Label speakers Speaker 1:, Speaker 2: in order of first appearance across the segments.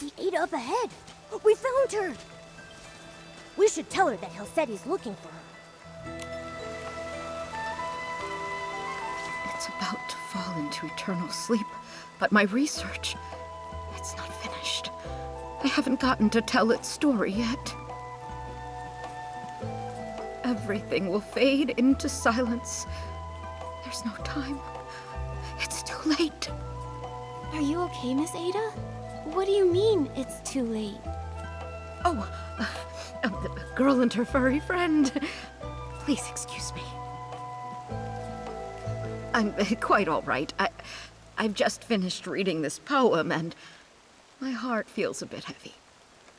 Speaker 1: see Ada up ahead. We found her. We should tell her that Helseti's looking for her.
Speaker 2: It's about to fall into eternal sleep, but my research, it's not finished. I haven't gotten to tell its story yet. Everything will fade into silence. There's no time. It's too late.
Speaker 3: Are you okay, Miss Ada? What do you mean, it's too late?
Speaker 2: Oh, the girl and her furry friend. Please excuse me. I'm quite all right. I've just finished reading this poem, and my heart feels a bit heavy.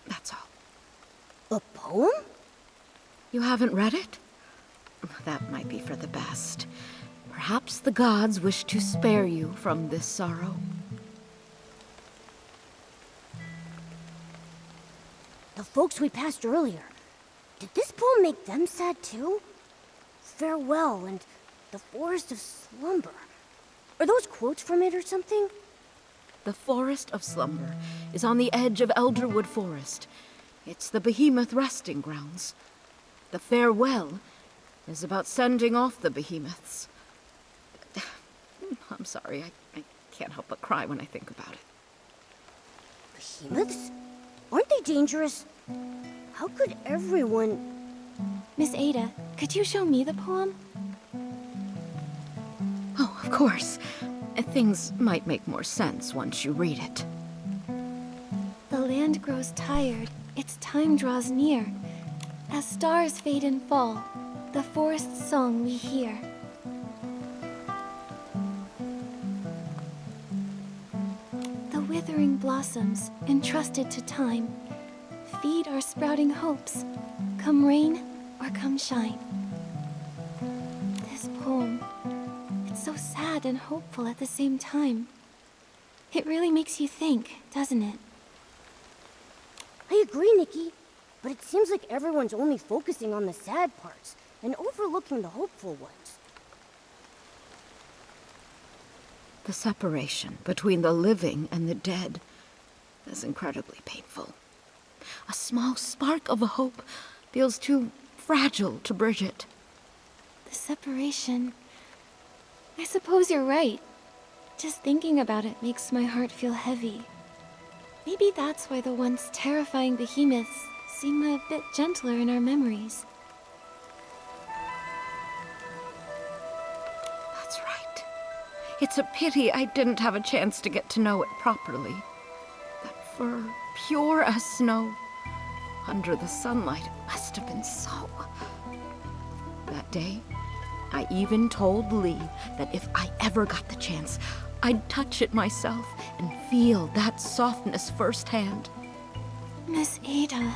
Speaker 2: That's all.
Speaker 1: A poem?
Speaker 2: You haven't read it? That might be for the best. Perhaps the gods wish to spare you from this sorrow.
Speaker 1: The folks we passed earlier. Did this poem make them sad too? Farewell and the forest of slumber. Are those quotes from it or something?
Speaker 2: The forest of slumber is on the edge of Elderwood Forest. It's the behemoth resting grounds. The farewell is about sending off the behemoths. I'm sorry, I can't help but cry when I think about it.
Speaker 1: Behemoths? Aren't they dangerous? How could everyone...
Speaker 3: Miss Ada, could you show me the poem?
Speaker 2: Oh, of course. Things might make more sense once you read it.
Speaker 3: The land grows tired, its time draws near. As stars fade and fall, the forest's song we hear. The withering blossoms, entrusted to time, feed our sprouting hopes, come rain or come shine. This poem, it's so sad and hopeful at the same time. It really makes you think, doesn't it?
Speaker 1: I agree, Nikki. But it seems like everyone's only focusing on the sad parts and overlooking the hopeful ones.
Speaker 2: The separation between the living and the dead is incredibly painful. A small spark of a hope feels too fragile to bridge it.
Speaker 3: The separation... I suppose you're right. Just thinking about it makes my heart feel heavy. Maybe that's why the once terrifying behemoths seem a bit gentler in our memories.
Speaker 2: That's right. It's a pity I didn't have a chance to get to know it properly. That fur, pure as snow. Under the sunlight, it must have been so. That day, I even told Lee that if I ever got the chance, I'd touch it myself and feel that softness firsthand.
Speaker 3: Miss Ada...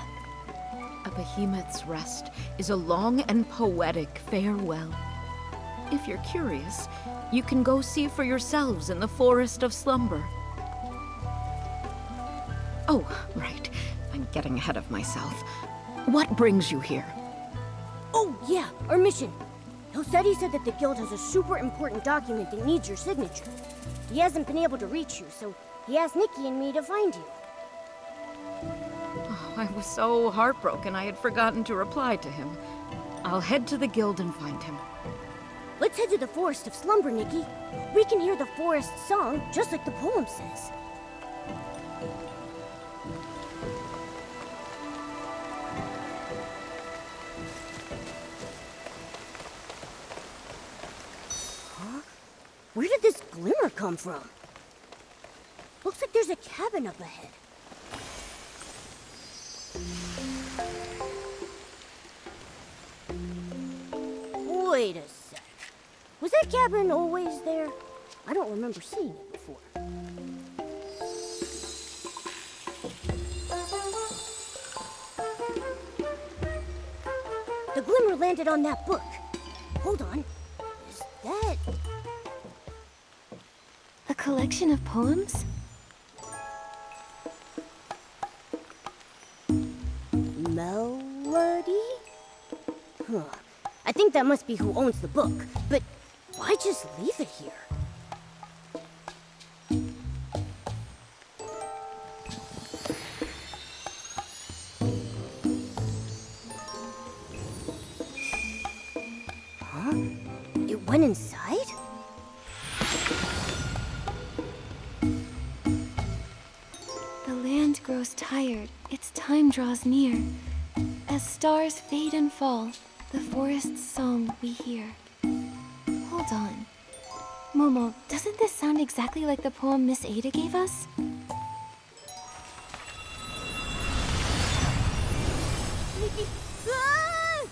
Speaker 2: A behemoth's rest is a long and poetic farewell. If you're curious, you can go see for yourselves in the forest of slumber. Oh, right. I'm getting ahead of myself. What brings you here?
Speaker 1: Oh, yeah, our mission. Helseti said that the guild has a super important document that needs your signature. He hasn't been able to reach you, so he asked Nikki and me to find you.
Speaker 2: Oh, I was so heartbroken I had forgotten to reply to him. I'll head to the guild and find him.
Speaker 1: Let's head to the forest of slumber, Nikki. We can hear the forest song, just like the poem says. Huh? Where did this glimmer come from? Looks like there's a cabin up ahead. Wait a sec. Was that cabin always there? I don't remember seeing it before. The Glimmer landed on that book. Hold on. Is that...
Speaker 3: A collection of poems?
Speaker 1: Melody? Huh. I think that must be who owns the book, but why just leave it here? Huh? It went inside?
Speaker 3: The land grows tired, its time draws near. As stars fade and fall, the forest's song we hear. Hold on. Momo, doesn't this sound exactly like the poem Miss Ada gave us?
Speaker 1: Nikki! Ah!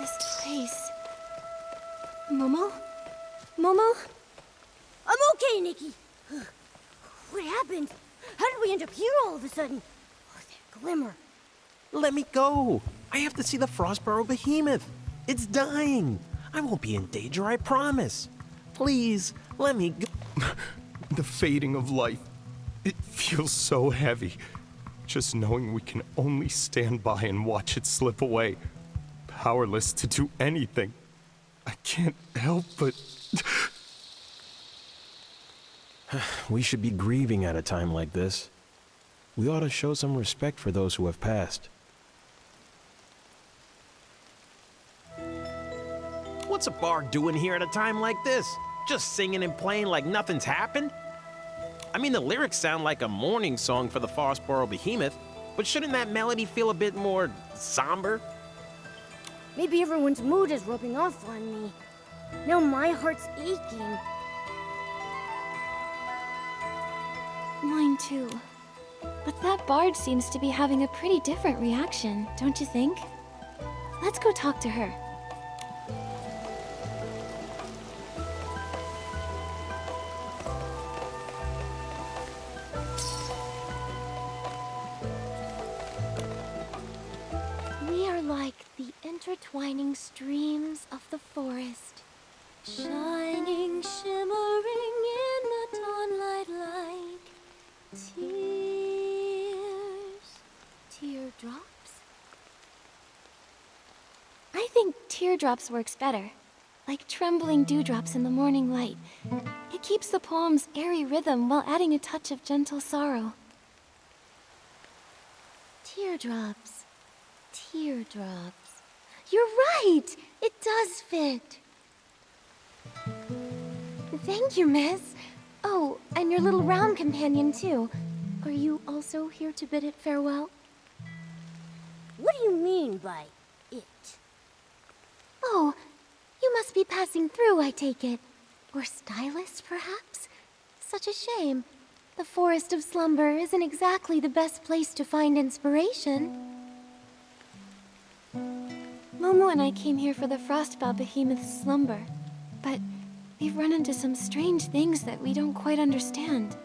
Speaker 3: This place... Momo? Momo?
Speaker 1: I'm okay, Nikki. What happened? How did we end up here all of a sudden? Oh, that Glimmer.
Speaker 4: Let me go. I have to see the Frostborough behemoth. It's dying. I won't be in danger, I promise. Please, let me go.
Speaker 5: The fading of life. It feels so heavy. Just knowing we can only stand by and watch it slip away. Powerless to do anything. I can't help but...
Speaker 4: We should be grieving at a time like this. We ought to show some respect for those who have passed. What's a bard doing here at a time like this? Just singing and playing like nothing's happened? I mean, the lyrics sound like a mourning song for the Frostborough behemoth, but shouldn't that melody feel a bit more somber?
Speaker 1: Maybe everyone's mood is rubbing off on me. Now my heart's aching.
Speaker 3: Mine too. But that bard seems to be having a pretty different reaction, don't you think? Let's go talk to her. We are like the intertwining streams of the forest, shining, shimmering in the dawnlight like teardrops? I think teardrops works better. Like trembling dewdrops in the morning light. It keeps the poem's airy rhythm while adding a touch of gentle sorrow. Teardrops. Teardrops. You're right! It does fit. Thank you, miss. Oh, and your little round companion, too. Are you also here to bid it farewell?
Speaker 1: What do you mean by it?
Speaker 3: Oh, you must be passing through, I take it. Or stylists, perhaps? Such a shame. The Forest of Slumber isn't exactly the best place to find inspiration. Momo and I came here for the Frostbow Behemoth's slumber, but we've run into some strange things that we don't quite understand.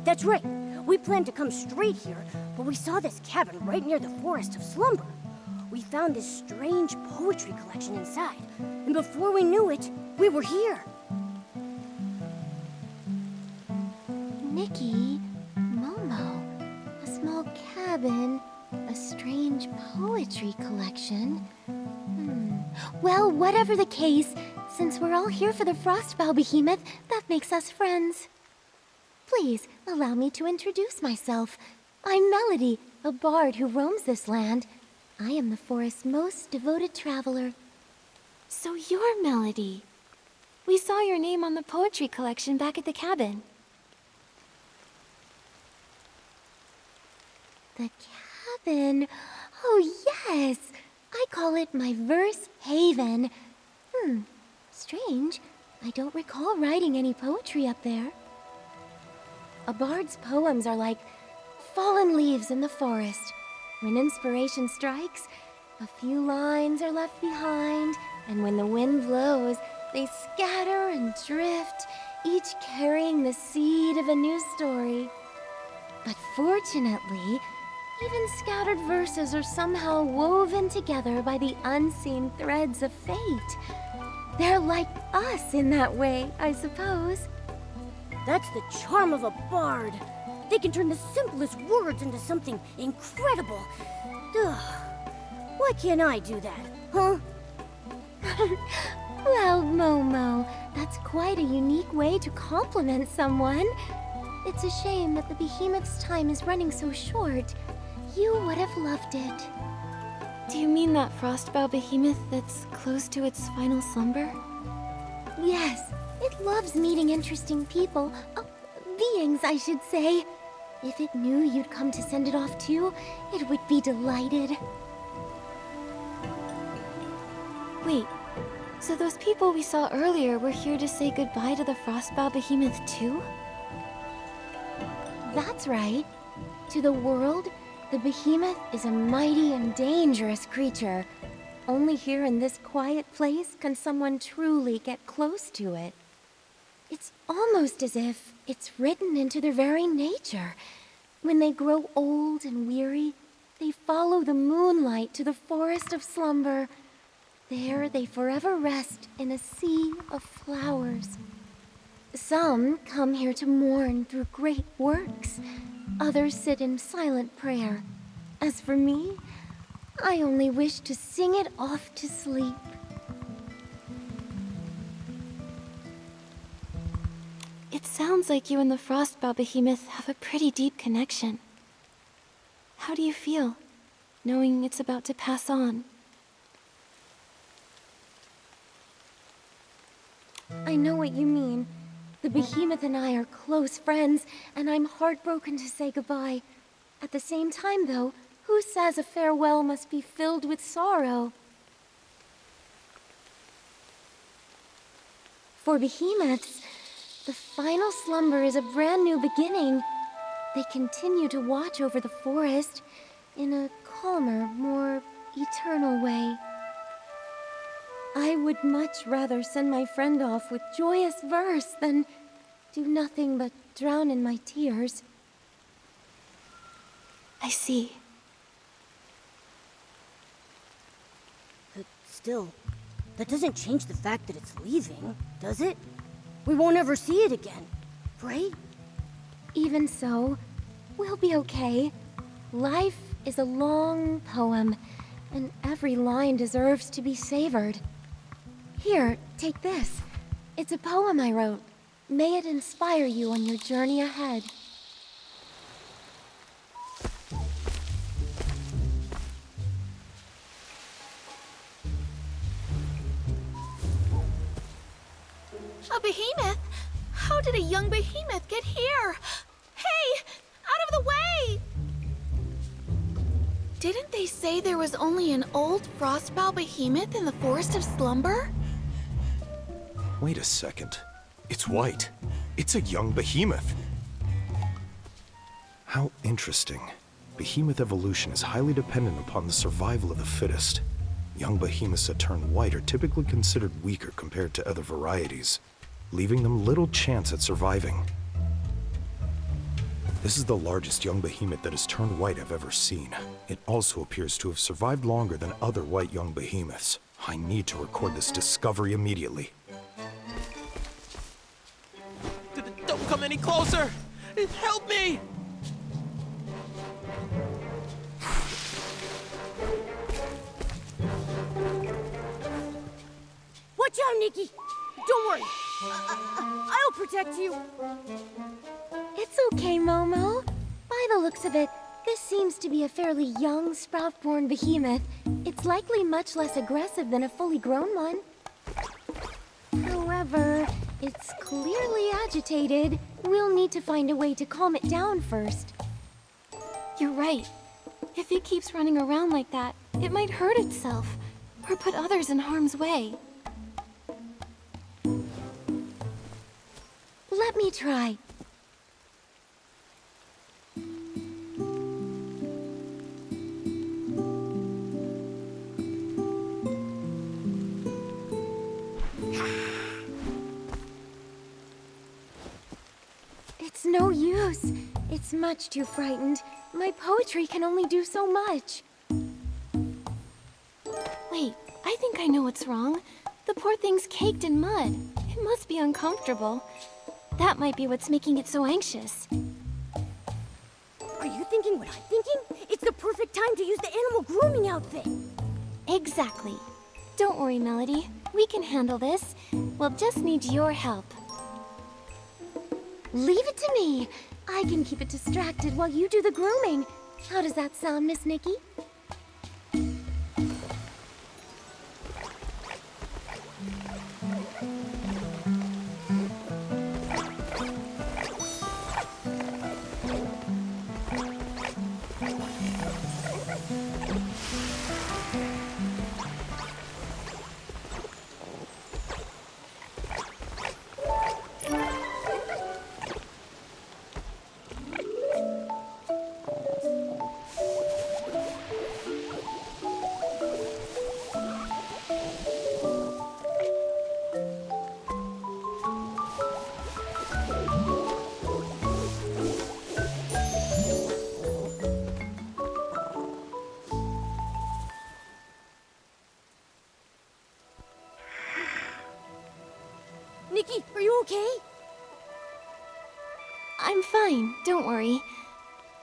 Speaker 1: That's right. We planned to come straight here, but we saw this cabin right near the Forest of Slumber. We found this strange poetry collection inside, and before we knew it, we were here.
Speaker 3: Nikki, Momo, a small cabin, a strange poetry collection. Well, whatever the case, since we're all here for the Frostbow Behemoth, that makes us friends. Please, allow me to introduce myself. I'm Melody, a bard who roams this land. I am the forest's most devoted traveler. So you're Melody. We saw your name on the poetry collection back at the cabin. The cabin? Oh, yes! I call it my verse haven. Strange. I don't recall writing any poetry up there. A bard's poems are like fallen leaves in the forest. When inspiration strikes, a few lines are left behind, and when the wind blows, they scatter and drift, each carrying the seed of a new story. But fortunately, even scattered verses are somehow woven together by the unseen threads of fate. They're like us in that way, I suppose.
Speaker 1: That's the charm of a bard. They can turn the simplest words into something incredible. Ugh. Why can't I do that, huh?
Speaker 3: Well, Momo, that's quite a unique way to compliment someone. It's a shame that the behemoth's time is running so short. You would have loved it. Do you mean that frostbow behemoth that's close to its final slumber? Yes, it loves meeting interesting people. Beings, I should say. If it knew you'd come to send it off too, it would be delighted. Wait, so those people we saw earlier were here to say goodbye to the frostbow behemoth too? That's right. To the world, the behemoth is a mighty and dangerous creature. Only here in this quiet place can someone truly get close to it. It's almost as if it's written into their very nature. When they grow old and weary, they follow the moonlight to the forest of slumber. There they forever rest in a sea of flowers. Some come here to mourn through great works. Others sit in silent prayer. As for me, I only wish to sing it off to sleep. It sounds like you and the frostbow behemoth have a pretty deep connection. How do you feel, knowing it's about to pass on? I know what you mean. The behemoth and I are close friends, and I'm heartbroken to say goodbye. At the same time, though, who says a farewell must be filled with sorrow? For behemoths, the final slumber is a brand new beginning. They continue to watch over the forest in a calmer, more eternal way. I would much rather send my friend off with joyous verse than do nothing but drown in my tears. I see.
Speaker 1: But still, that doesn't change the fact that it's leaving, does it? We won't ever see it again, right?
Speaker 3: Even so, we'll be okay. Life is a long poem, and every line deserves to be savored. Here, take this. It's a poem I wrote. May it inspire you on your journey ahead.
Speaker 6: A behemoth? How did a young behemoth get here? Hey! Out of the way! Didn't they say there was only an old frostbow behemoth in the Forest of Slumber?
Speaker 5: Wait a second. It's white. It's a young behemoth. How interesting. Behemoth evolution is highly dependent upon the survival of the fittest. Young behemoths that turn white are typically considered weaker compared to other varieties, leaving them little chance at surviving. This is the largest young behemoth that has turned white I've ever seen. It also appears to have survived longer than other white young behemoths. I need to record this discovery immediately.
Speaker 4: Don't come any closer! Help me!
Speaker 1: Watch out, Nikki! Don't worry. I'll protect you.
Speaker 3: It's okay, Momo. By the looks of it, this seems to be a fairly young, sprout-born behemoth. It's likely much less aggressive than a fully grown one. However, it's clearly agitated. We'll need to find a way to calm it down first. You're right. If it keeps running around like that, it might hurt itself, or put others in harm's way. Let me try. It's no use. It's much too frightened. My poetry can only do so much. Wait, I think I know what's wrong. The poor thing's caked in mud. It must be uncomfortable. That might be what's making it so anxious.
Speaker 1: Are you thinking what I'm thinking? It's the perfect time to use the animal grooming outfit.
Speaker 3: Exactly. Don't worry, Melody. We can handle this. We'll just need your help.
Speaker 1: Leave it to me. I can keep it distracted while you do the grooming. How does that sound, Miss Nikki? Nikki, are you okay?
Speaker 3: I'm fine, don't worry.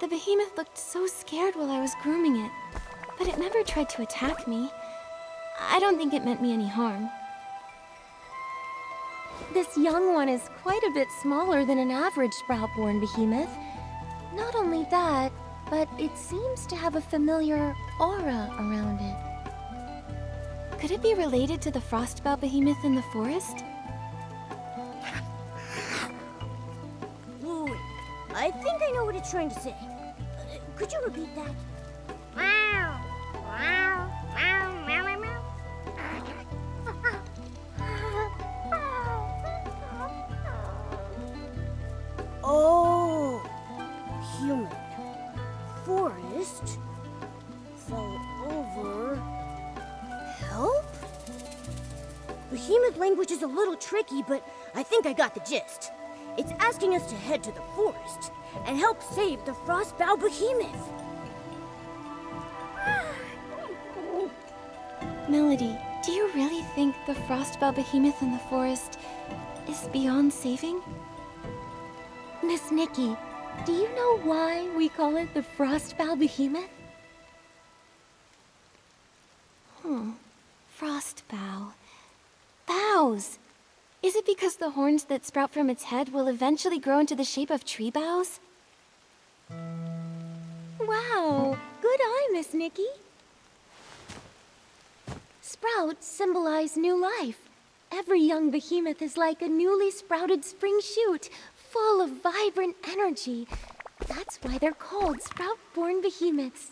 Speaker 3: The behemoth looked so scared while I was grooming it, but it never tried to attack me. I don't think it meant me any harm.
Speaker 1: This young one is quite a bit smaller than an average sprout-born behemoth. Not only that, but it seems to have a familiar aura around it.
Speaker 3: Could it be related to the frostbow behemoth in the forest?
Speaker 1: Wait, I think I know what it's trying to say. Could you repeat that? Oh, human. Forest. Fell over. Help? Behemoth language is a little tricky, but I think I got the gist. It's asking us to head to the forest and help save the frostbow behemoth.
Speaker 3: Melody, do you really think the frostbow behemoth in the forest is beyond saving?
Speaker 1: Miss Nikki, do you know why we call it the frostbow behemoth?
Speaker 3: Frostbow. Boughs! Is it because the horns that sprout from its head will eventually grow into the shape of tree boughs?
Speaker 1: Wow, good eye, Miss Nikki. Sprouts symbolize new life. Every young behemoth is like a newly sprouted spring shoot, full of vibrant energy. That's why they're called sprout-born behemoths.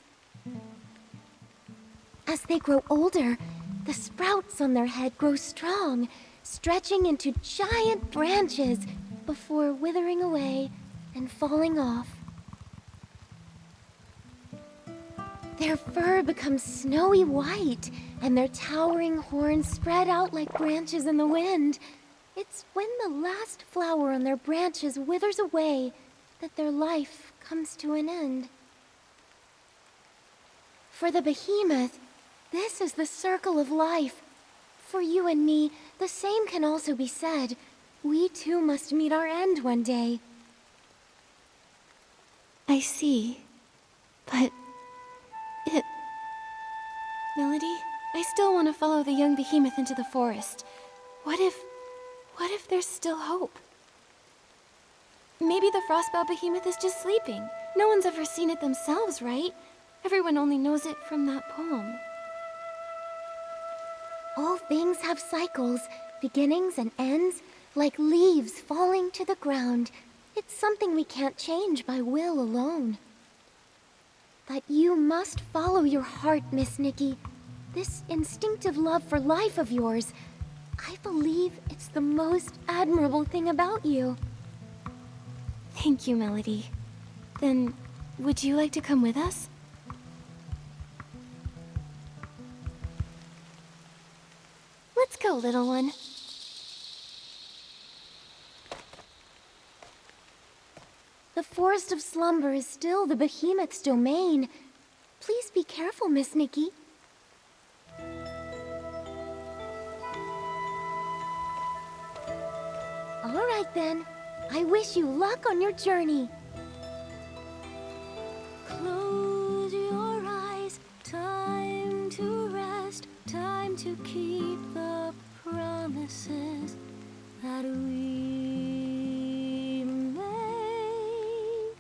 Speaker 1: As they grow older, the sprouts on their head grow strong, stretching into giant branches before withering away and falling off. Their fur becomes snowy white, and their towering horns spread out like branches in the wind. It's when the last flower on their branches withers away that their life comes to an end. For the behemoth, this is the circle of life. For you and me, the same can also be said. We too must meet our end one day.
Speaker 3: I see. But... Melody, I still want to follow the young behemoth into the forest. What if there's still hope? Maybe the frostbow behemoth is just sleeping. No one's ever seen it themselves, right? Everyone only knows it from that poem.
Speaker 1: All things have cycles, beginnings and ends, like leaves falling to the ground. It's something we can't change by will alone. But you must follow your heart, Miss Nikki. This instinctive love for life of yours, I believe it's the most admirable thing about you.
Speaker 3: Thank you, Melody. Then, would you like to come with us? Let's go, little one.
Speaker 1: The Forest of Slumber is still the behemoth's domain. Please be careful, Miss Nikki. All right, then. I wish you luck on your journey. Close your eyes. Time to rest. Time to keep the promise.
Speaker 3: promises that we made.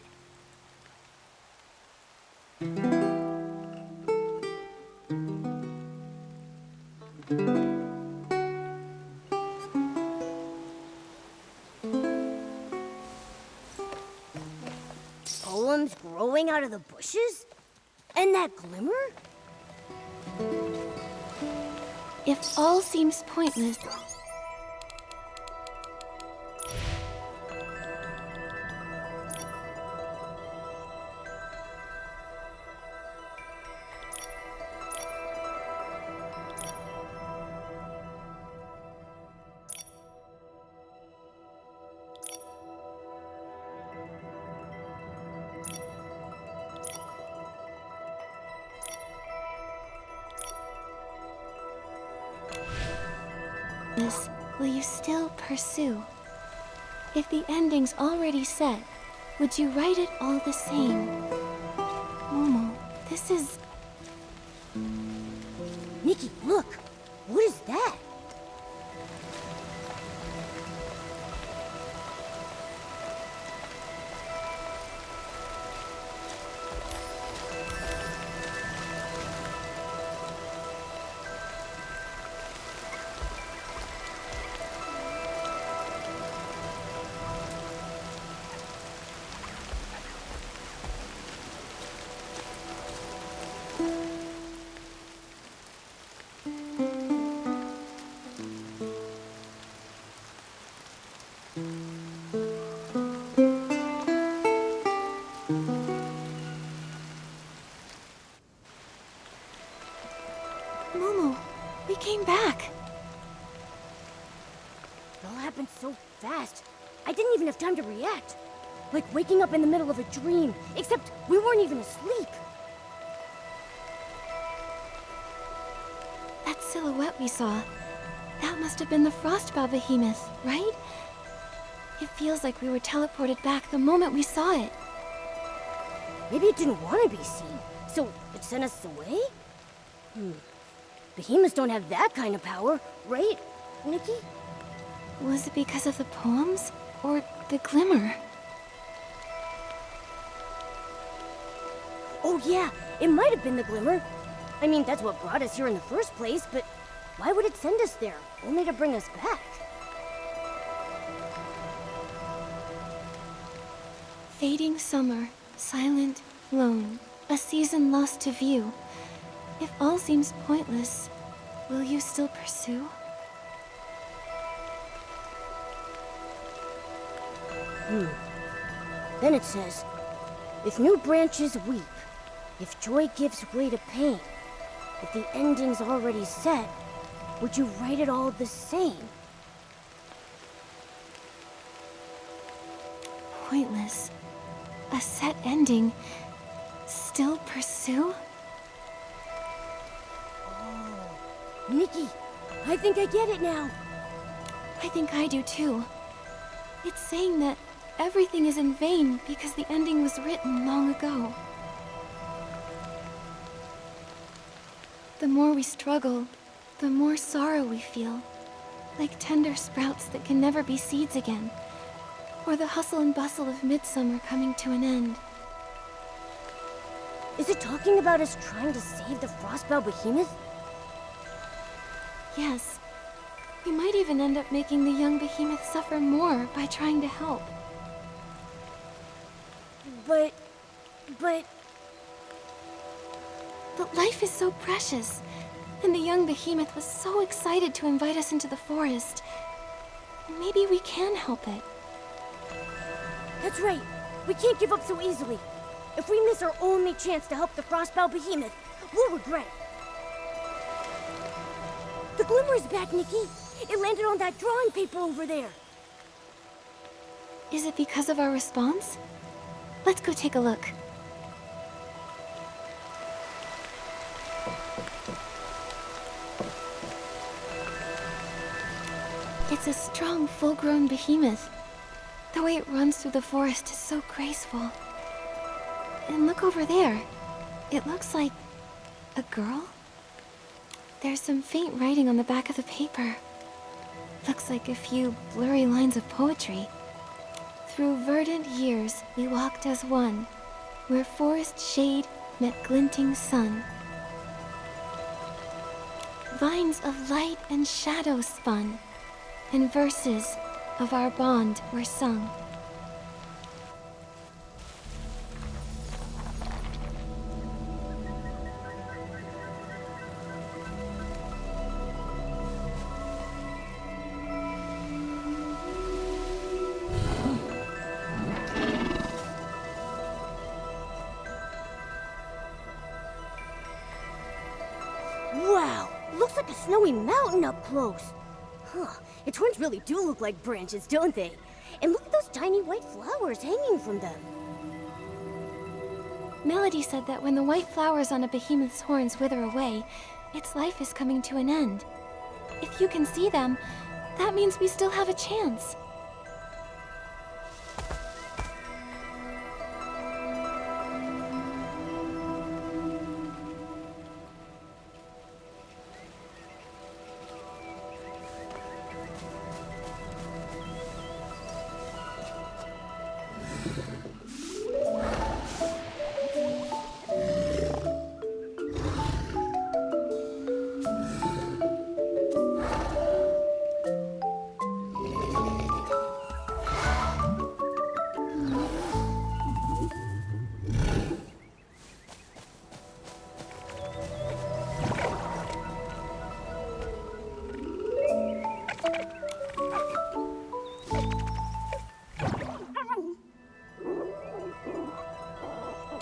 Speaker 1: Poems growing out of the bushes? And that glimmer?
Speaker 3: If all seems pointless, will you still pursue? If the ending's already set, would you write it all the same? Momo, this is...
Speaker 1: Nikki, look! What is that?
Speaker 3: Momo, we came back.
Speaker 1: It all happened so fast. I didn't even have time to react. Like waking up in the middle of a dream, except we weren't even asleep.
Speaker 3: That silhouette we saw, that must have been the Frostbow behemoth, right? It feels like we were teleported back the moment we saw it.
Speaker 1: Maybe it didn't want to be seen, so it sent us away? Behemoths don't have that kind of power, right, Nikki?
Speaker 3: Was it because of the poems? Or the glimmer?
Speaker 1: Oh yeah, it might have been the glimmer. I mean, that's what brought us here in the first place, but why would it send us there, only to bring us back?
Speaker 3: Fading summer, silent, lone, a season lost to view. If all seems pointless, will you still pursue?
Speaker 1: Then it says, if new branches weep, if joy gives way to pain, if the ending's already set, would you write it all the same?
Speaker 3: Pointless. A set ending. Still pursue?
Speaker 1: Nikki, I think I get it now.
Speaker 3: I think I do too. It's saying that everything is in vain because the ending was written long ago. The more we struggle, the more sorrow we feel. Like tender sprouts that can never be seeds again. Or the hustle and bustle of midsummer coming to an end.
Speaker 1: Is it talking about us trying to save the Frostbow behemoth?
Speaker 3: Yes. We might even end up making the young behemoth suffer more by trying to help.
Speaker 1: But...
Speaker 3: But life is so precious. And the young behemoth was so excited to invite us into the forest. Maybe we can help it.
Speaker 1: That's right. We can't give up so easily. If we miss our only chance to help the Frostbow behemoth, we'll regret it. The glimmer is back, Nikki. It landed on that drawing paper over there.
Speaker 3: Is it because of our response? Let's go take a look. It's a strong, full-grown behemoth. The way it runs through the forest is so graceful. And look over there. It looks like a girl? There's some faint writing on the back of the paper. looks like a few blurry lines of poetry. Through verdant years we walked as one, where forest shade met glinting sun. Vines of light and shadow spun, and verses of our bond were sung.
Speaker 1: Wow, looks like a snowy mountain up close. Huh, its horns really do look like branches, don't they? And look at those tiny white flowers hanging from them.
Speaker 3: Melody said that when the white flowers on a behemoth's horns wither away, its life is coming to an end. If you can see them, that means we still have a chance.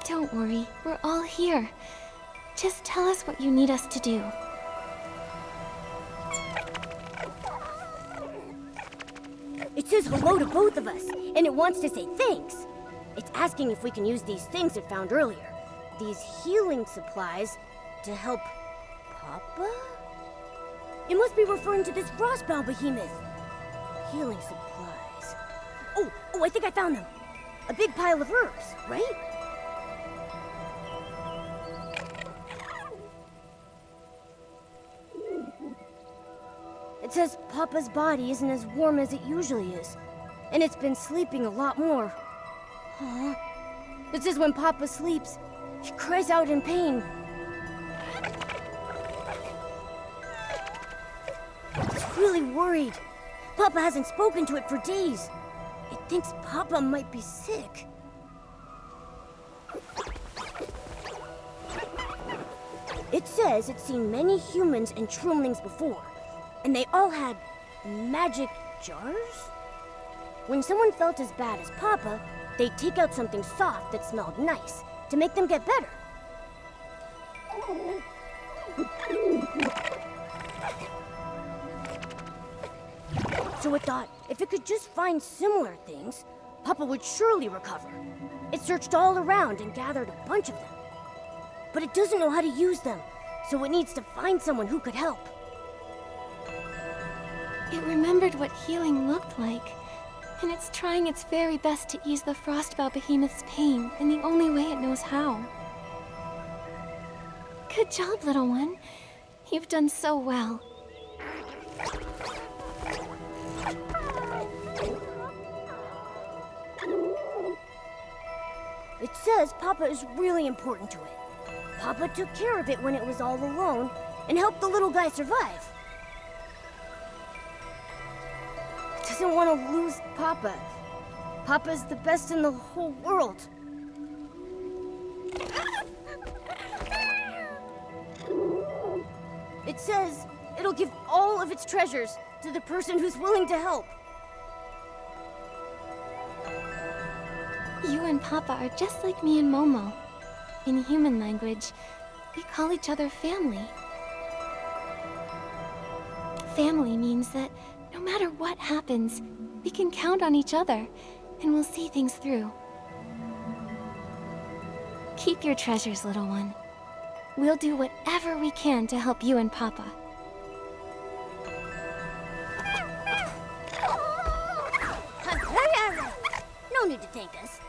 Speaker 3: Don't worry, we're all here. Just tell us what you need us to do.
Speaker 1: It says hello to both of us, and it wants to say thanks. It's asking if we can use these things it found earlier. These healing supplies to help Papa? It must be referring to this frostbound behemoth. Healing supplies. Oh, I think I found them. A big pile of herbs, right? It says Papa's body isn't as warm as it usually is, and it's been sleeping a lot more. Huh? It says when Papa sleeps, he cries out in pain. It's really worried. Papa hasn't spoken to it for days. It thinks Papa might be sick. It says it's seen many humans and trumlings before, and they all had magic jars? When someone felt as bad as Papa, they'd take out something soft that smelled nice to make them get better. So it thought if it could just find similar things, Papa would surely recover. It searched all around and gathered a bunch of them. But it doesn't know how to use them, so it needs to find someone who could help.
Speaker 3: It remembered what healing looked like, and it's trying its very best to ease the Frostbow Behemoth's pain in the only way it knows how. Good job, little one. You've done so well.
Speaker 1: It says Papa is really important to it. Papa took care of it when it was all alone and helped the little guy survive. It doesn't want to lose Papa. Papa's the best in the whole world. It says it'll give all of its treasures to the person who's willing to help.
Speaker 3: You and Papa are just like me and Momo. In human language, we call each other family. Family means that no matter what happens, we can count on each other, and we'll see things through. Keep your treasures, little one. We'll do whatever we can to help you and Papa.
Speaker 1: No need to thank us.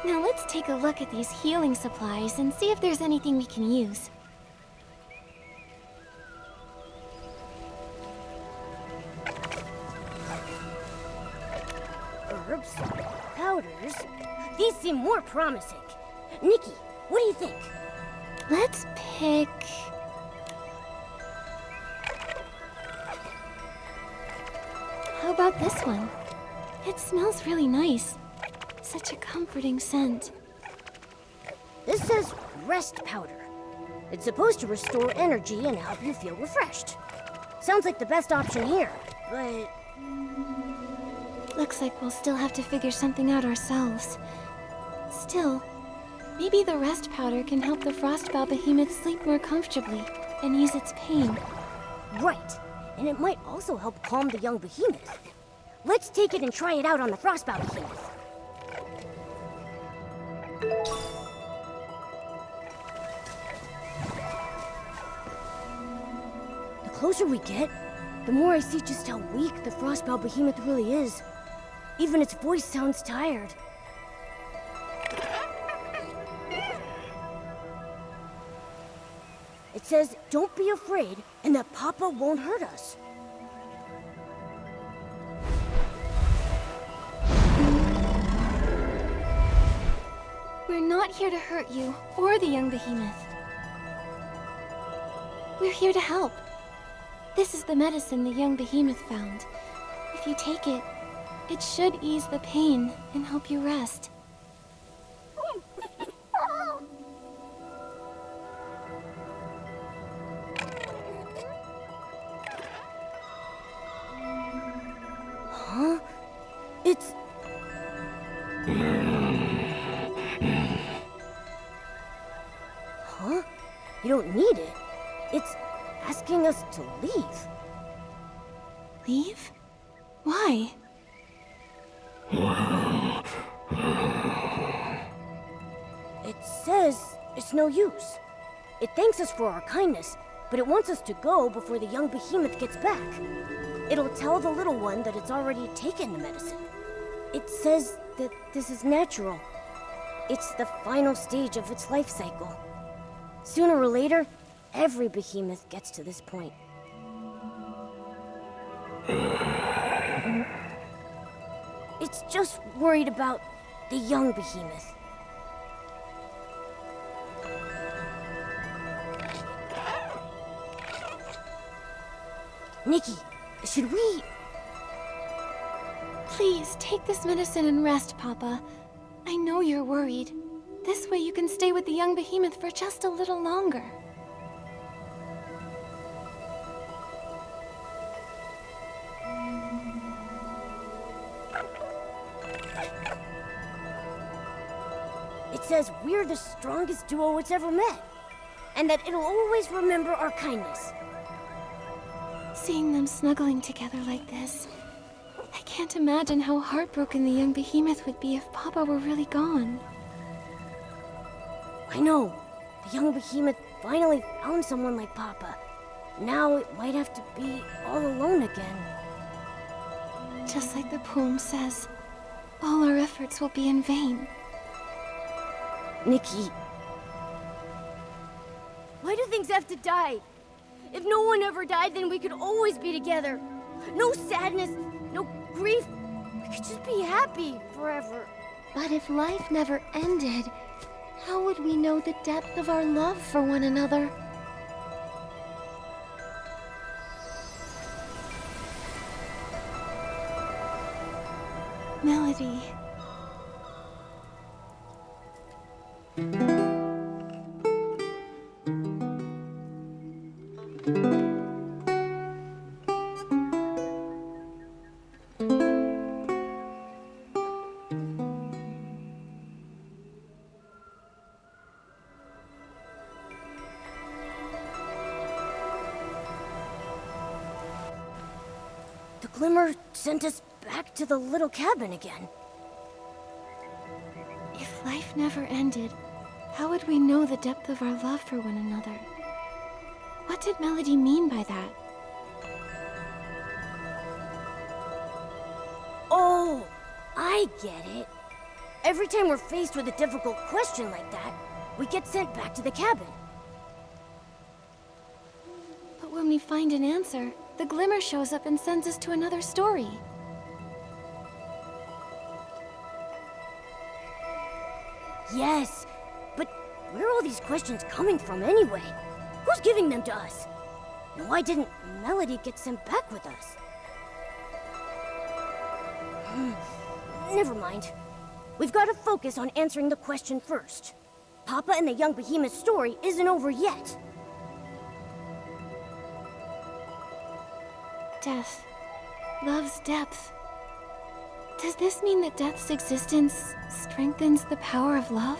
Speaker 3: Now let's take a look at these healing supplies and see if there's anything we can use.
Speaker 1: herbs, powders. These seem more promising. Nikki, what do you think?
Speaker 3: Let's pick... How about this one? It smells really nice. Such a comforting scent.
Speaker 1: This says rest powder. It's supposed to restore energy and help you feel refreshed. Sounds like the best option here, but...
Speaker 3: Looks like we'll still have to figure something out ourselves. Still, maybe the rest powder can help the Frostbow behemoth sleep more comfortably and ease its pain.
Speaker 1: Right. And it might also help calm the young behemoth. Let's take it and try it out on the Frostbow behemoth. The closer we get, the more I see just how weak the Frostbow behemoth really is. Even its voice sounds tired. It says, don't be afraid, and that Papa won't hurt us.
Speaker 3: We're not here to hurt you, or the young behemoth. We're here to help. This is the medicine the young behemoth found. If you take it, it should ease the pain and help you rest.
Speaker 1: Huh? It's... Huh? You don't need it. It's asking us to leave.
Speaker 3: Leave? Why?
Speaker 1: It says it's no use. It thanks us for our kindness, but it wants us to go before the young behemoth gets back. It'll tell the little one that it's already taken the medicine. It says that this is natural. It's the final stage of its life cycle. Sooner or later, every behemoth gets to this point. It's just worried about the young behemoth. Nikki, should we...
Speaker 3: Please, take this medicine and rest, Papa. I know you're worried. This way you can stay with the young behemoth for just a little longer.
Speaker 1: It says we're the strongest duo it's ever met, and that it'll always remember our kindness.
Speaker 3: Seeing them snuggling together like this, I can't imagine how heartbroken the young behemoth would be if Papa were really gone.
Speaker 1: I know. The young behemoth finally found someone like Papa. Now it might have to be all alone again.
Speaker 3: Just like the poem says, all our efforts will be in vain.
Speaker 1: Nikki. Why do things have to die? If no one ever died, then we could always be together. No sadness, no grief. We could just be happy forever.
Speaker 3: But if life never ended, how would we know the depth of our love for one another? Melody.
Speaker 1: The Glimmer sent us back to the little cabin again.
Speaker 3: If life never ended, how would we know the depth of our love for one another? What did Melody mean by that?
Speaker 1: Oh, I get it. Every time we're faced with a difficult question like that, we get sent back to the cabin.
Speaker 3: But when we find an answer, the Glimmer shows up and sends us to another story.
Speaker 1: Yes, but where are all these questions coming from anyway? Who's giving them to us? And why didn't Melody get sent back with us? Never mind. We've got to focus on answering the question first. Papa and the young behemoth story isn't over yet.
Speaker 3: Death. Love's depth. Does this mean that death's existence strengthens the power of love?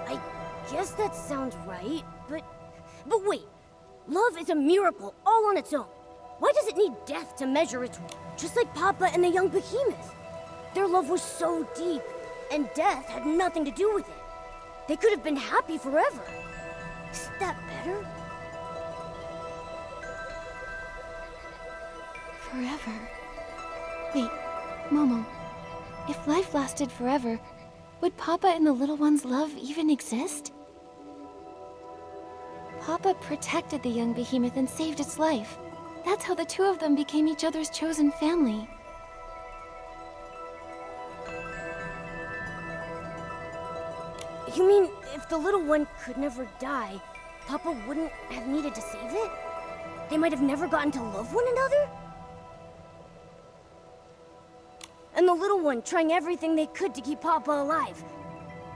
Speaker 1: I guess that sounds right, but wait. Love is a miracle all on its own. Why does it need death to measure its... Just like Papa and the young behemoth. Their love was so deep, and death had nothing to do with it. They could have been happy forever. Isn't that better?
Speaker 3: Forever? Wait, Momo. If life lasted forever, would Papa and the little one's love even exist? Papa protected the young behemoth and saved its life. That's how the two of them became each other's chosen family.
Speaker 1: You mean if the little one could never die, Papa wouldn't have needed to save it? They might have never gotten to love one another? And the little one trying everything they could to keep Papa alive.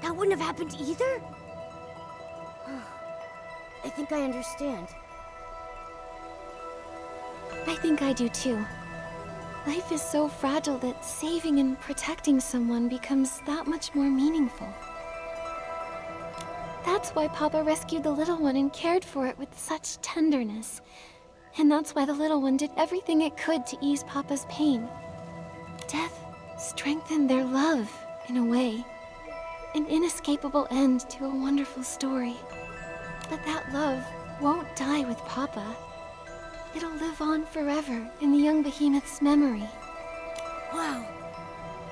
Speaker 1: That wouldn't have happened either? I think I understand.
Speaker 3: I think I do too. Life is so fragile that saving and protecting someone becomes that much more meaningful. That's why Papa rescued the little one and cared for it with such tenderness. And that's why the little one did everything it could to ease Papa's pain. Death strengthened their love, in a way. An inescapable end to a wonderful story. But that love won't die with Papa. It'll live on forever in the young behemoth's memory.
Speaker 1: Wow,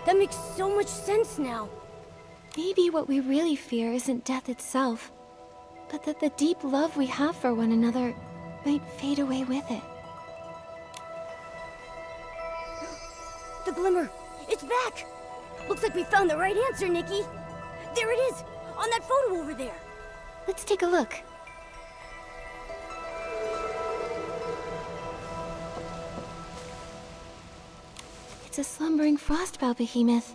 Speaker 1: that makes so much sense now.
Speaker 3: Maybe what we really fear isn't death itself, but that the deep love we have for one another might fade away with it.
Speaker 1: The Glimmer, it's back! Looks like we found the right answer, Nikki. There it is, on that photo over there.
Speaker 3: Let's take a look. It's a slumbering frostbow behemoth.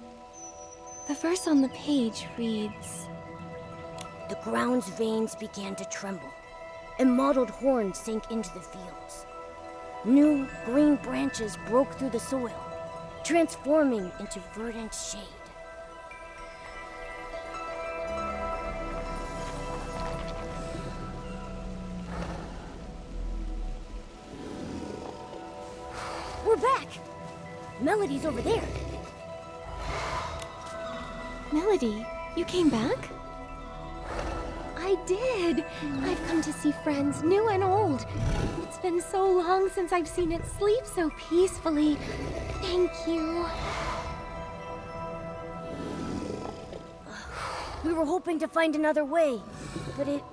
Speaker 3: The verse on the page reads,
Speaker 1: The ground's veins began to tremble, and mottled horns sank into the fields. New, green branches broke through the soil, transforming into verdant shade. We're back! Melody's over there.
Speaker 3: Melody, you came back?
Speaker 7: I did! I've come to see friends, new and old. It's been so long since I've seen it sleep so peacefully. Thank you.
Speaker 1: We were hoping to find another way, but it...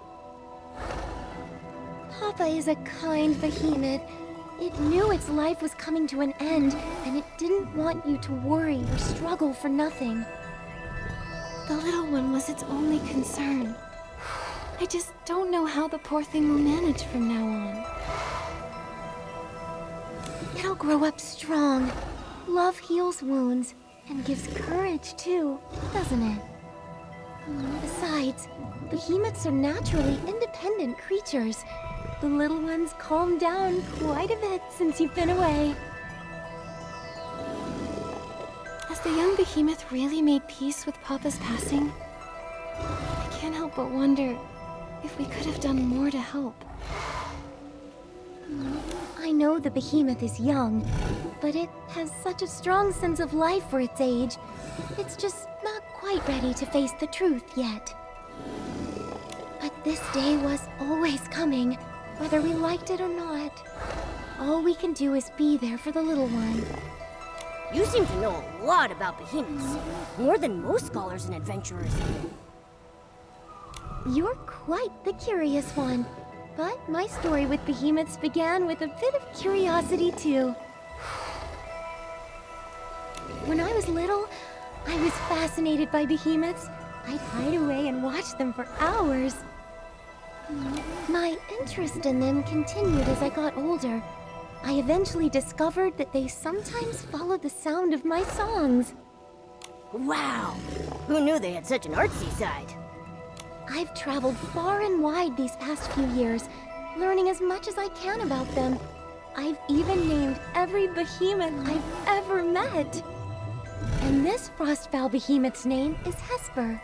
Speaker 7: Papa is a kind behemoth. It knew its life was coming to an end, and it didn't want you to worry or struggle for nothing.
Speaker 3: The little one was its only concern. I just don't know how the poor thing will manage from now on.
Speaker 7: It'll grow up strong. Love heals wounds, and gives courage too, doesn't it? Besides, behemoths are naturally independent creatures. The little one's calmed down quite a bit since you've been away.
Speaker 3: Has the young behemoth really made peace with Papa's passing? I can't help but wonder if we could have done more to help.
Speaker 7: I know the behemoth is young, but it has such a strong sense of life for its age. It's just not quite ready to face the truth yet. But this day was always coming, whether we liked it or not. All we can do is be there for the little one.
Speaker 1: You seem to know a lot about behemoths. More than most scholars and adventurers.
Speaker 7: You're quite the curious one. But my story with behemoths began with a bit of curiosity too. When I was little, I was fascinated by behemoths. I'd hide away and watch them for hours. My interest in them continued as I got older. I eventually discovered that they sometimes followed the sound of my songs.
Speaker 1: Wow! Who knew they had such an artsy side?
Speaker 7: I've traveled far and wide these past few years, learning as much as I can about them. I've even named every behemoth I've ever met. And this Frostbow behemoth's name is Hesper.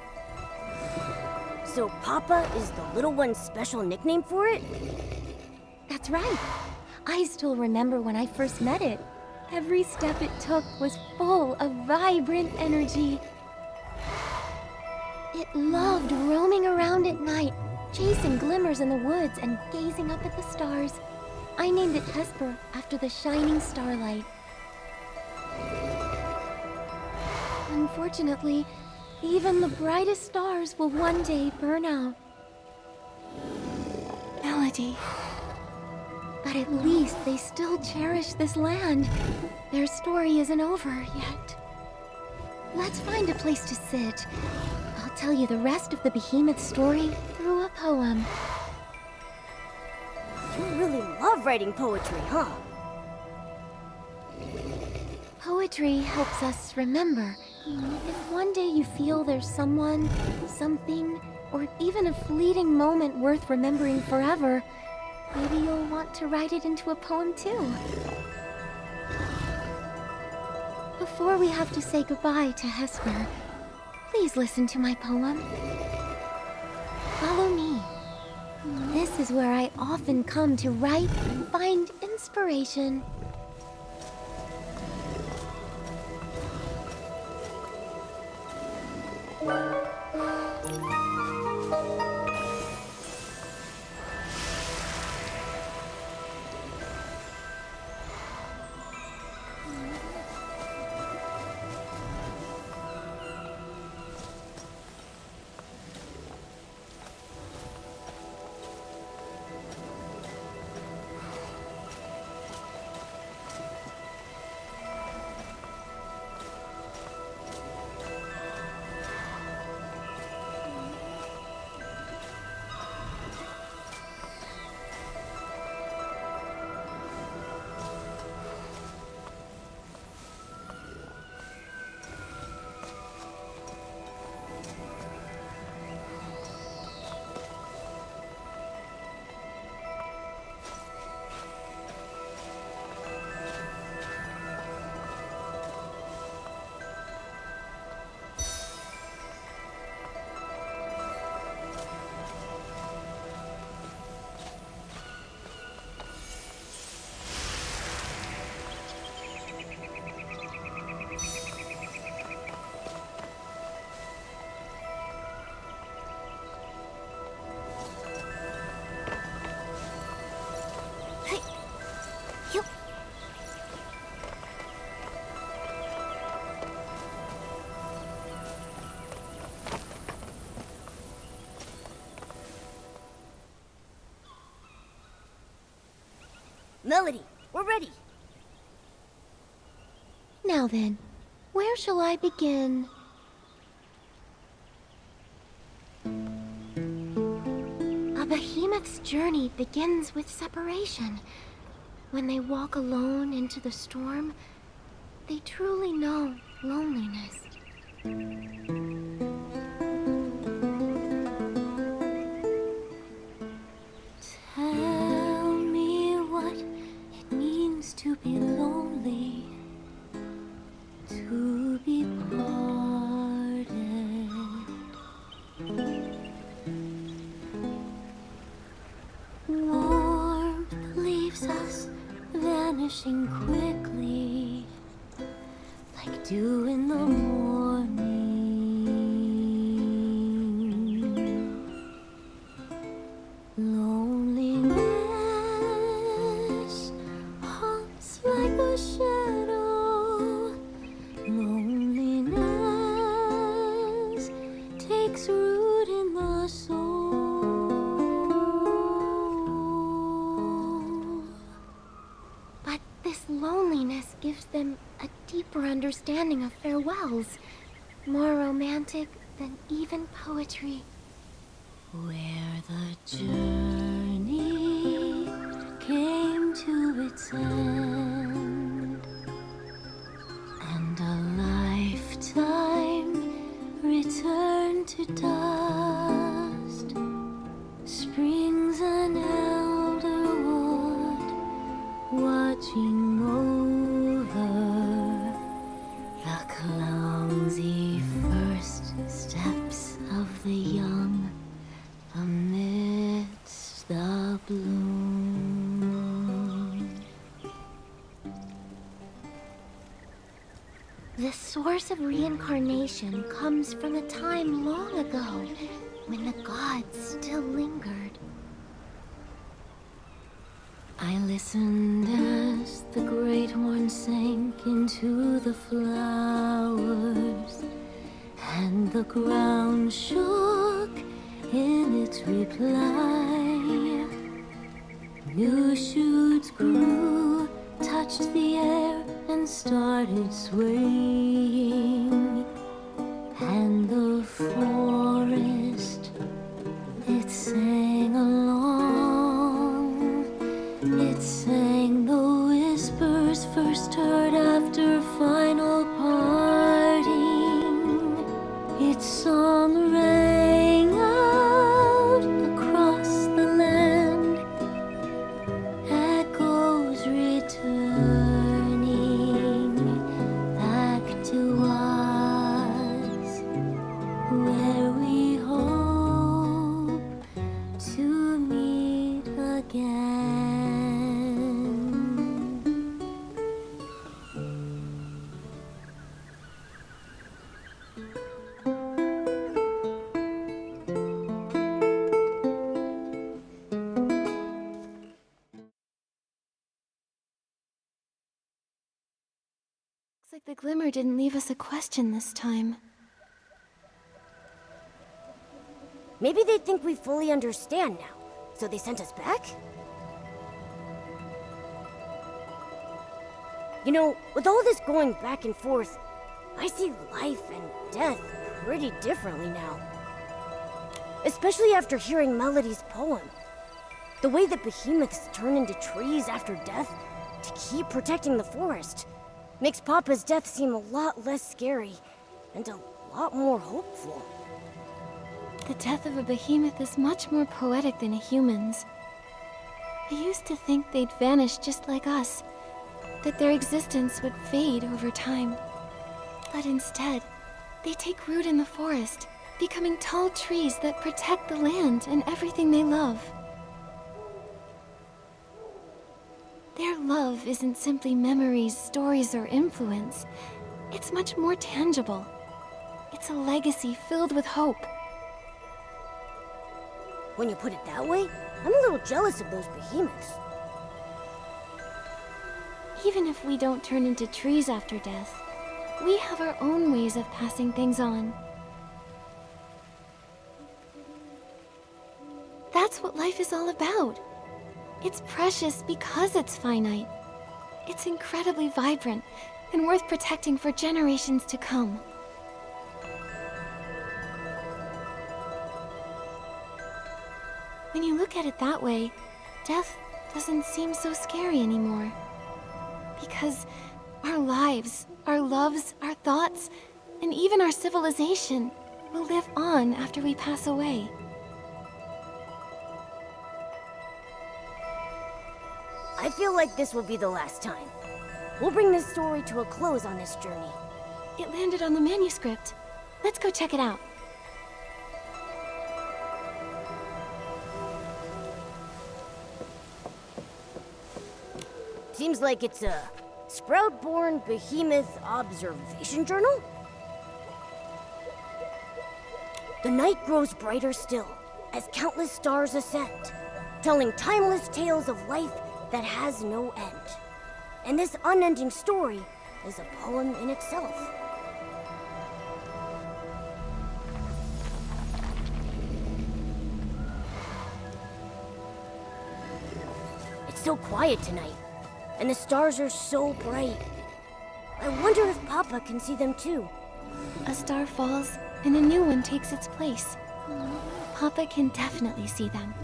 Speaker 1: So Papa is the little one's special nickname for it?
Speaker 7: That's right. I still remember when I first met it. Every step it took was full of vibrant energy. It loved roaming around at night, chasing glimmers in the woods and gazing up at the stars. I named it Hesper after the shining starlight. Unfortunately, even the brightest stars will one day burn out.
Speaker 3: Melody.
Speaker 7: But at least they still cherish this land. Their story isn't over yet. Let's find a place to sit. I'll tell you the rest of the behemoth story through a poem.
Speaker 1: You really love writing poetry, huh?
Speaker 7: Poetry helps us remember. If one day you feel there's someone, something, or even a fleeting moment worth remembering forever, maybe you'll want to write it into a poem too. Before we have to say goodbye to Hesper, please listen to my poem. Follow me. This is where I often come to write and find inspiration.
Speaker 1: Melody, we're ready.
Speaker 7: Now then, where shall I begin? A behemoth's journey begins with separation. When they walk alone into the storm, they truly know loneliness. Tell me what it means to be lonely, to be parted. Warmth leaves us vanishing quickly, like dew in the morning. Loneliness haunts like a shadow. Loneliness takes root in the soul. But This loneliness gives them a deeper understanding of farewells, more romantic than even poetry. Where the journey came to its end, and a lifetime returned to dust, springs an elder wood, watching over the clumsy first steps of the young amidst the bloom. The source of reincarnation comes from a time long ago when the gods still lingered. I listened as the Great One sank into the flowers, and the ground shook in its reply. New shoots grew, touched the air, and started swaying. And the forest, it sang along. It sang the whispers first heard after final parting. Its song rang out across the land, echoes returning back to us, where we hope to meet again.
Speaker 3: Looks like the Glimmer didn't leave us a question this time.
Speaker 1: Maybe they think we fully understand now, so they sent us back? You know, with all this going back and forth, I see life and death pretty differently now. Especially after hearing Melody's poem. The way that behemoths turn into trees after death to keep protecting the forest makes Papa's death seem a lot less scary and a lot more hopeful.
Speaker 3: The death of a behemoth is much more poetic than a human's. I used to think they'd vanish just like us, that their existence would fade over time. But instead, they take root in the forest, becoming tall trees that protect the land and everything they love. Their love isn't simply memories, stories, or influence. It's much more tangible. It's a legacy filled with hope.
Speaker 1: When you put it that way, I'm a little jealous of those behemoths.
Speaker 3: Even if we don't turn into trees after death, we have our own ways of passing things on. That's what life is all about. It's precious because it's finite. It's incredibly vibrant and worth protecting for generations to come. When you look at it that way, death doesn't seem so scary anymore. Because our lives, our loves, our thoughts, and even our civilization will live on after we pass away.
Speaker 1: I feel like this will be the last time. We'll bring this story to a close on this journey.
Speaker 3: It landed on the manuscript. Let's go check it out.
Speaker 1: Seems like it's a Sprout-born Behemoth Observation Journal? The night grows brighter still, as countless stars ascend, telling timeless tales of life that has no end. And this unending story is a poem in itself. It's so quiet tonight. And the stars are so bright. I wonder if Papa can see them too.
Speaker 3: A star falls, and a new one takes its place. Papa can definitely see them.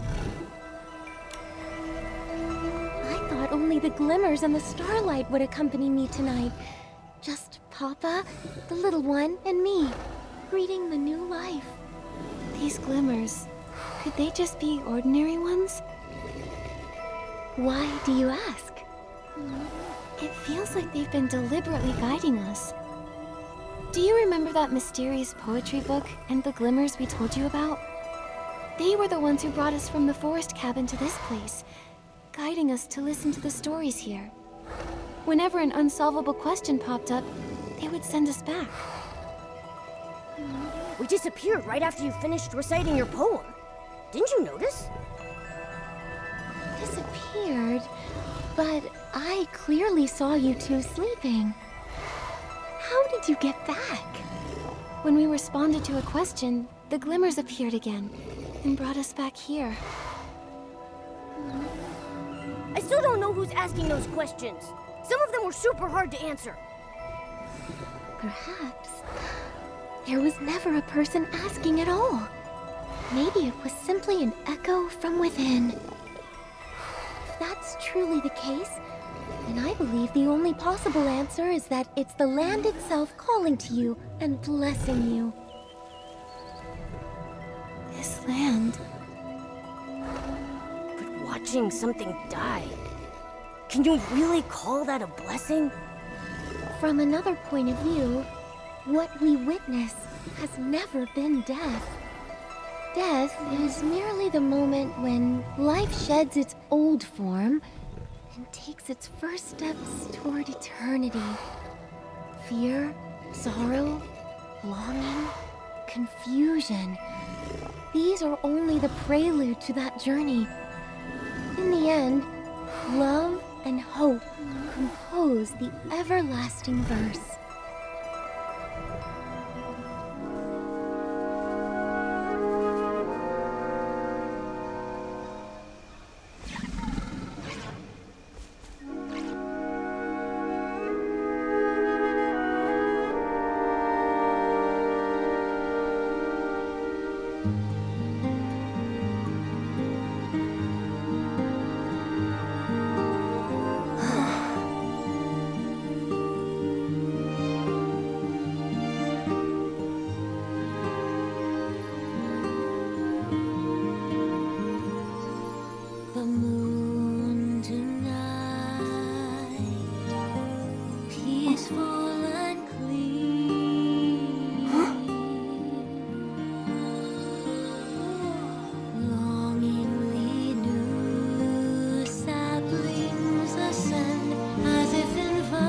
Speaker 7: I thought only the glimmers and the starlight would accompany me tonight. Just Papa, the little one, and me, greeting the new life.
Speaker 3: These glimmers, could they just be ordinary ones?
Speaker 7: Why do you ask?
Speaker 3: It feels like they've been deliberately guiding us. Do you remember that mysterious poetry book and the glimmers we told you about? They were the ones who brought us from the forest cabin to this place, guiding us to listen to the stories here. Whenever an unsolvable question popped up, they would send us back.
Speaker 1: We disappeared right after you finished reciting your poem. Didn't you notice?
Speaker 7: Disappeared, but I clearly saw you two sleeping. How did you get back?
Speaker 3: When we responded to a question, the glimmers appeared again and brought us back here.
Speaker 1: I still don't know who's asking those questions. Some of them were super hard to answer.
Speaker 7: Perhaps there was never a person asking at all. Maybe it was simply an echo from within. If that's truly the case, then I believe the only possible answer is that it's the land itself calling to you and blessing you.
Speaker 3: This land.
Speaker 1: But watching something die, can you really call that a blessing?
Speaker 7: From another point of view, what we witness has never been death. Death is merely the moment when life sheds its old form and takes its first steps toward eternity. Fear, sorrow, longing, confusion. These are only the prelude to that journey. In the end, love and hope compose the everlasting verse. The moon tonight, peaceful and clean. Longingly new saplings ascend as if inviting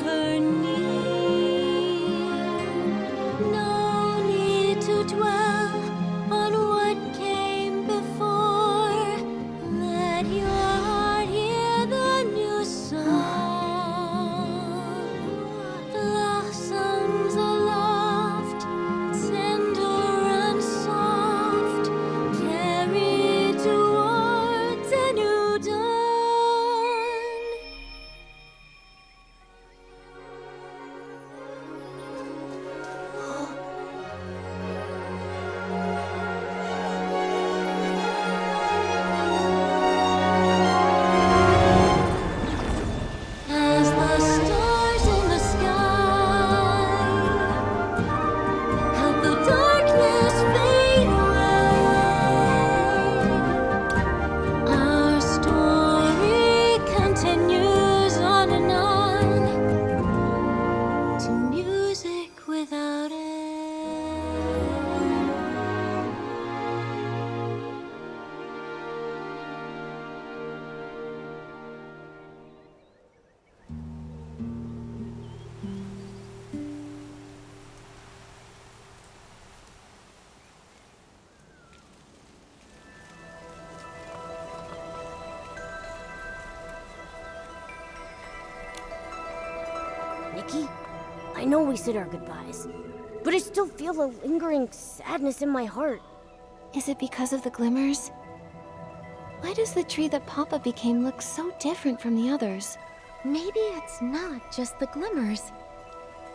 Speaker 7: her near. No need to dwell on what came before. Let your heart hear the new song. Blossoms aloft, tender and soft, carried towards a new dawn. As the stars in the sky help the darkness fade away, our story continues on and on to music without end.
Speaker 1: Nikki, I know we said our goodbyes, but I still feel a lingering sadness in my heart.
Speaker 3: Is it because of the glimmers? Why does the tree that Papa became look so different from the others?
Speaker 7: Maybe it's not just the glimmers.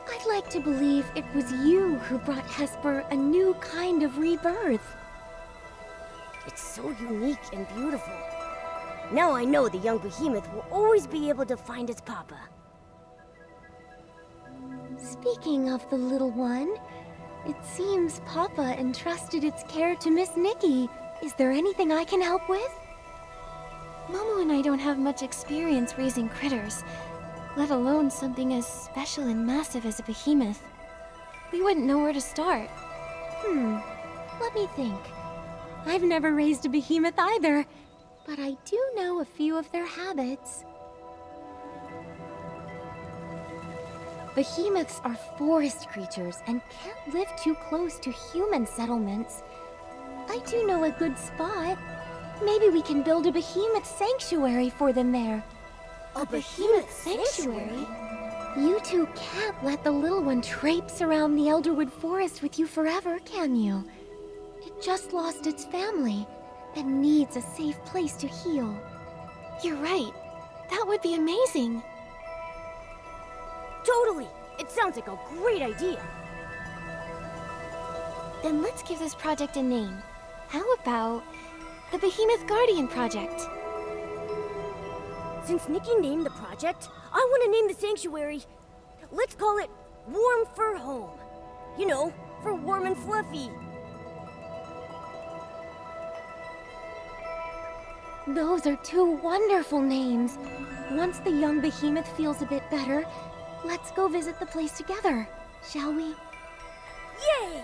Speaker 7: I'd like to believe it was you who brought Hesper a new kind of rebirth.
Speaker 1: It's so unique and beautiful. Now I know the young behemoth will always be able to find its papa.
Speaker 7: Speaking of the little one, it seems Papa entrusted its care to Miss Nikki. Is there anything I can help with?
Speaker 3: Momo and I don't have much experience raising critters, let alone something as special and massive as a behemoth. We wouldn't know where to start.
Speaker 7: Let me think. I've never raised a behemoth either, but I do know a few of their habits. Behemoths are forest creatures and can't live too close to human settlements. I do know a good spot. Maybe we can build a behemoth sanctuary for them there.
Speaker 1: A behemoth sanctuary?
Speaker 7: You two can't let the little one traipse around the Elderwood Forest with you forever, can you? It just lost its family and needs a safe place to heal.
Speaker 3: You're right. That would be amazing.
Speaker 1: Totally! It sounds like a great idea.
Speaker 3: Then let's give this project a name. How about the Behemoth Guardian Project?
Speaker 1: Since Nikki named the project, I want to name the sanctuary. Let's call it Warm Fur Home. You know, for warm and fluffy.
Speaker 7: Those are two wonderful names. Once the young behemoth feels a bit better, let's go visit the place together, shall we?
Speaker 1: Yay!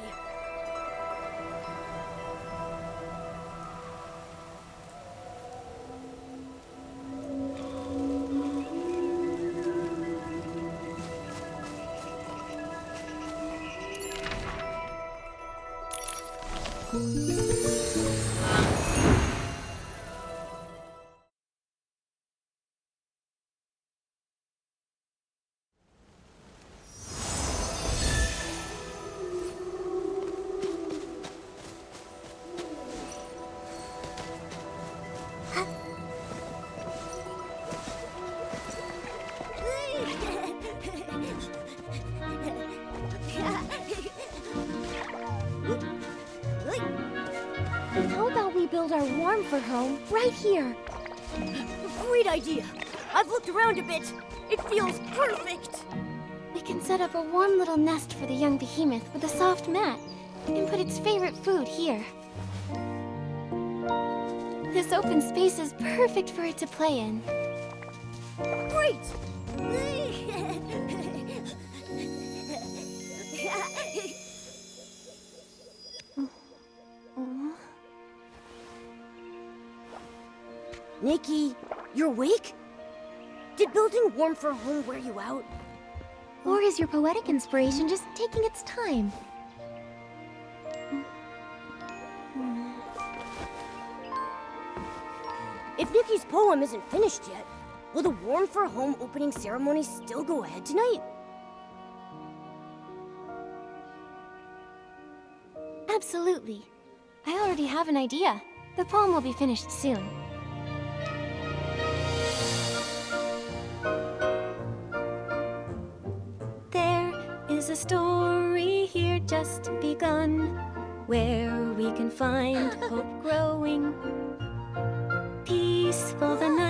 Speaker 7: How about we build our warm fur home right here?
Speaker 1: Great idea! I've looked around a bit. It feels perfect!
Speaker 3: We can set up a warm little nest for the young behemoth with a soft mat and put its favorite food here. This open space is perfect for it to play in.
Speaker 1: Great! Nikki, you're awake? Did building Warm Fur Home wear you out?
Speaker 7: Or is your poetic inspiration just taking its time?
Speaker 1: If Nikki's poem isn't finished yet, will the Warm Fur Home opening ceremony still go ahead tonight?
Speaker 3: Absolutely. I already have an idea. The poem will be finished soon. There is a story here just begun, where we can find hope growing. Peaceful the night.